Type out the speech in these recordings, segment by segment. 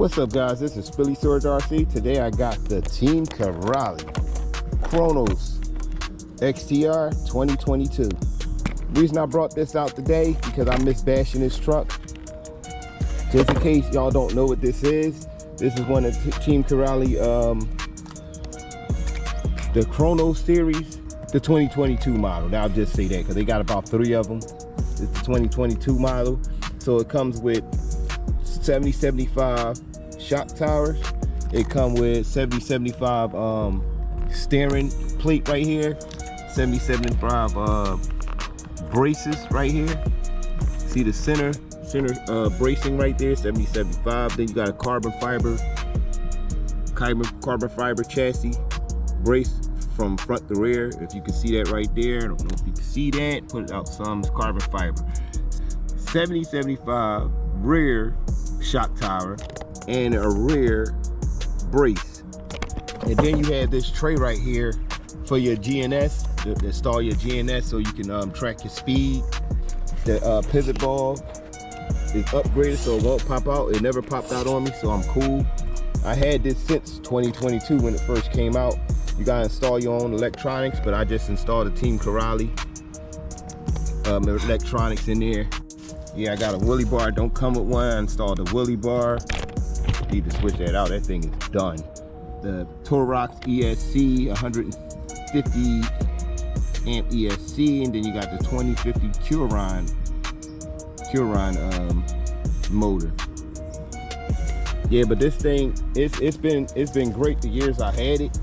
What's up, guys? This is Phillyswords RC. Today I got the Team KRONOS XTR 2022. The reason I brought this out today because I miss bashing this truck. Just in case y'all don't know what this is one of Team KRONOS the KRONOS series, the 2022 model. Now I'll just say that because they got about 3 of them. It's the 2022 model. So it comes with 70-75 shock towers. It comes with 70-75 steering plate right here, 70-75 braces right here. See the center bracing right there, 70-75. Then you got a carbon fiber chassis brace from front to rear. If you can see that right there, I don't know if you can see that. Put it out some carbon fiber. 70-75 rear shock tower and a rear brace. And then you have this tray right here for your GNS, to install your GNS so you can track your speed. The pivot ball is upgraded so it won't pop out. It never popped out on me, so I'm cool. I had this since 2022 when it first came out. You gotta install your own electronics, but I just installed a Team KRONOS electronics in there. Yeah, I got a wheelie bar. Don't come with one. I installed a wheelie bar. Need to switch that out. That thing is done. The KRONOS ESC 150 amp ESC, and then you got the 2050 KRONOS motor. Yeah, but this thing it's been great the years I had it.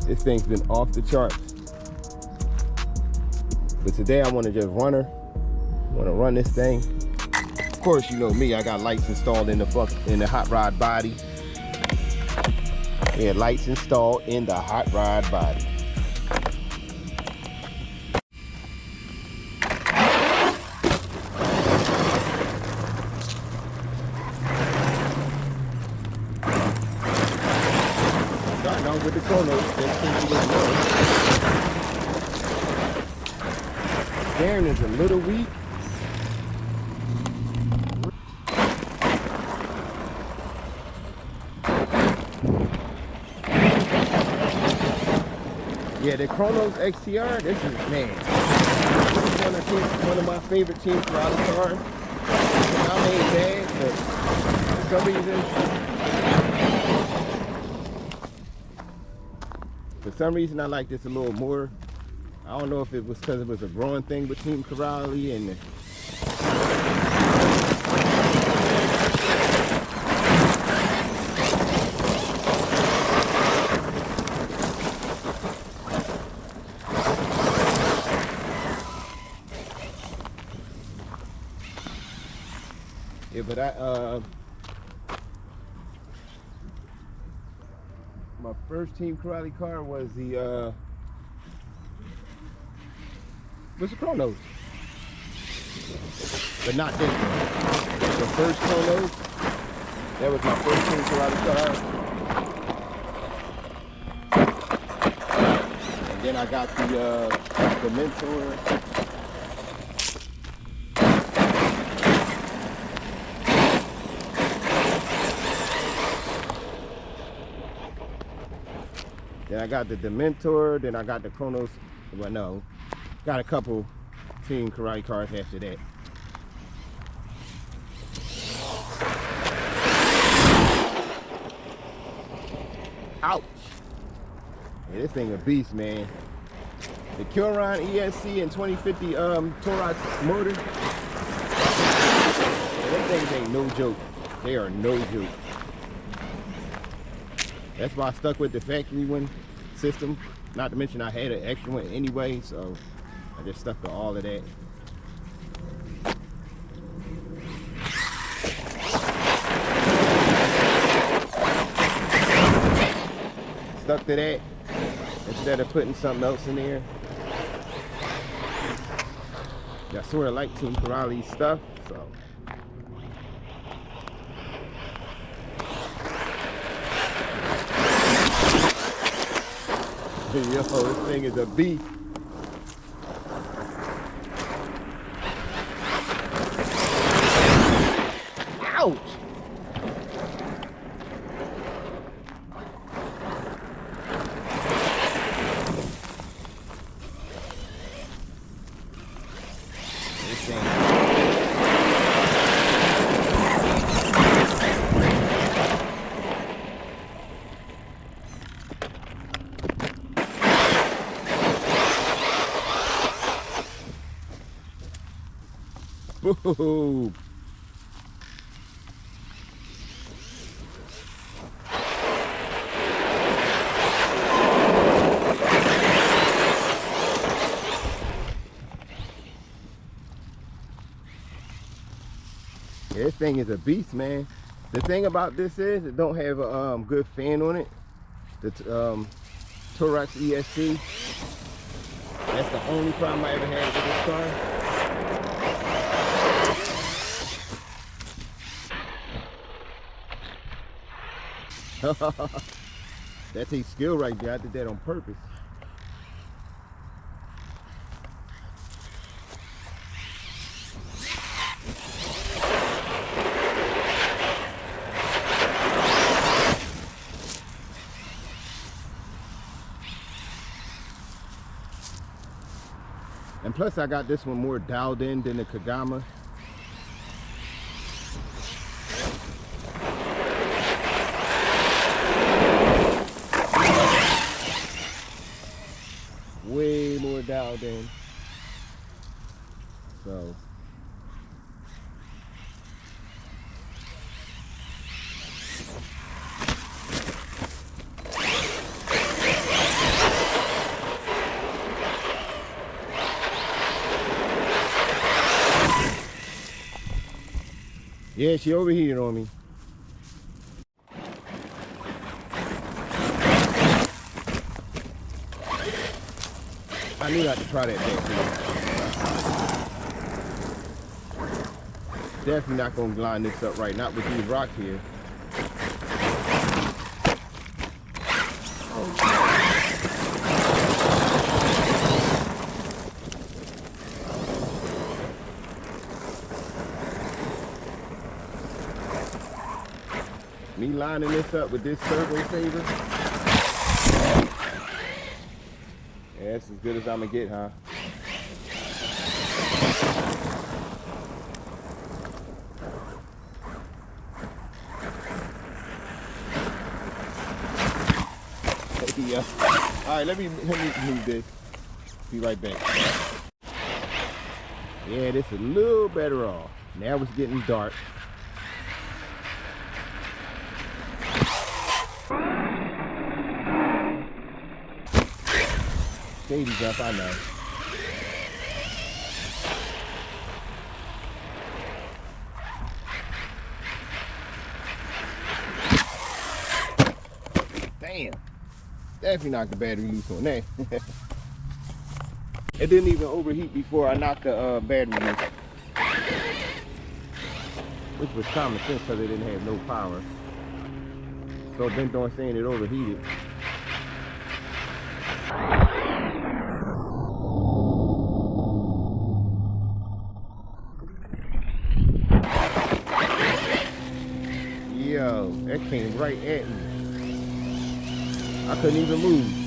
This thing's been off the charts. But today I want to just run this thing. Of course, you know me, I got lights installed in the hot rod body. Yeah, lights installed in the hot rod body. Starting out with the KRONOS, just in case you didn't know. Steering is a little weak. Yeah, the KRONOS XTR, this is, man, this is one of my favorite Team KRONOS cars. I ain't bad, but for some reason I like this a little more. I don't know if it was because it was a growing thing with Team KRONOS and yeah, but my first Team KRONOS car was the KRONOS, but not this one. The first KRONOS, that was my first Team KRONOS car. And then I got the Mentor. Then I got the Dementor, then I got the KRONOS, well no, got a couple Team KRONOS cars after that. Ouch! Yeah, this thing a beast, man. The KRONOS ESC and 2050 KRONOS motor, yeah, them things ain't no joke. They are no joke. That's why I stuck with the factory one system. Not to mention I had an extra one anyway, so I just stuck to all of that. Stuck to that instead of putting something else in there. I sort of like Team KRONOS stuff, so. Yo, this thing is a beast. Ouch! thing. Whoa. Yeah, this thing is a beast, man. The thing about this is it don't have a good fan on it. The KRONOS XTR. That's the only problem I ever had with this car. That takes skill right there. I did that on purpose. And plus I got this one more dialed in than the Kagama. Way more dialed in. So yeah, she overheated on me. I knew not to try that back too. Definitely not gonna line this up right, not with these rocks here. Me lining this up with this servo saver. Yeah, that's as good as I'm gonna get, huh? Yeah. All right, let me move this. Be right back. Yeah, this is a little better off. Now it's getting dark. Shady jump, I know. Damn. Definitely knocked the battery loose on that. It didn't even overheat before I knocked the battery loose. Which was common sense because it didn't have no power. So then don't saying it overheated. Yo, that came right at me. I couldn't even move.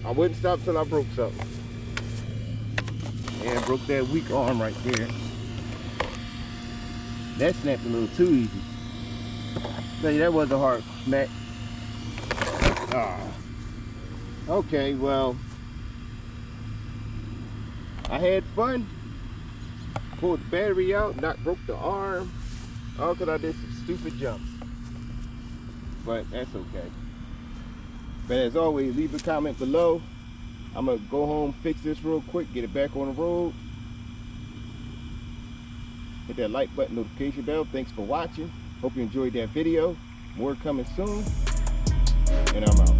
I wouldn't stop till I broke something. And broke that weak arm right there. That snapped a little too easy. Hey, that was a hard smack. Ah. Okay, well, I had fun. Pulled the battery out, broke the arm. All because I did some stupid jumps. But that's okay. But as always, leave a comment below. I'm gonna go home, fix this real quick, get it back on the road. Hit that like button, notification bell. Thanks for watching. Hope you enjoyed that video. More coming soon. And I'm out.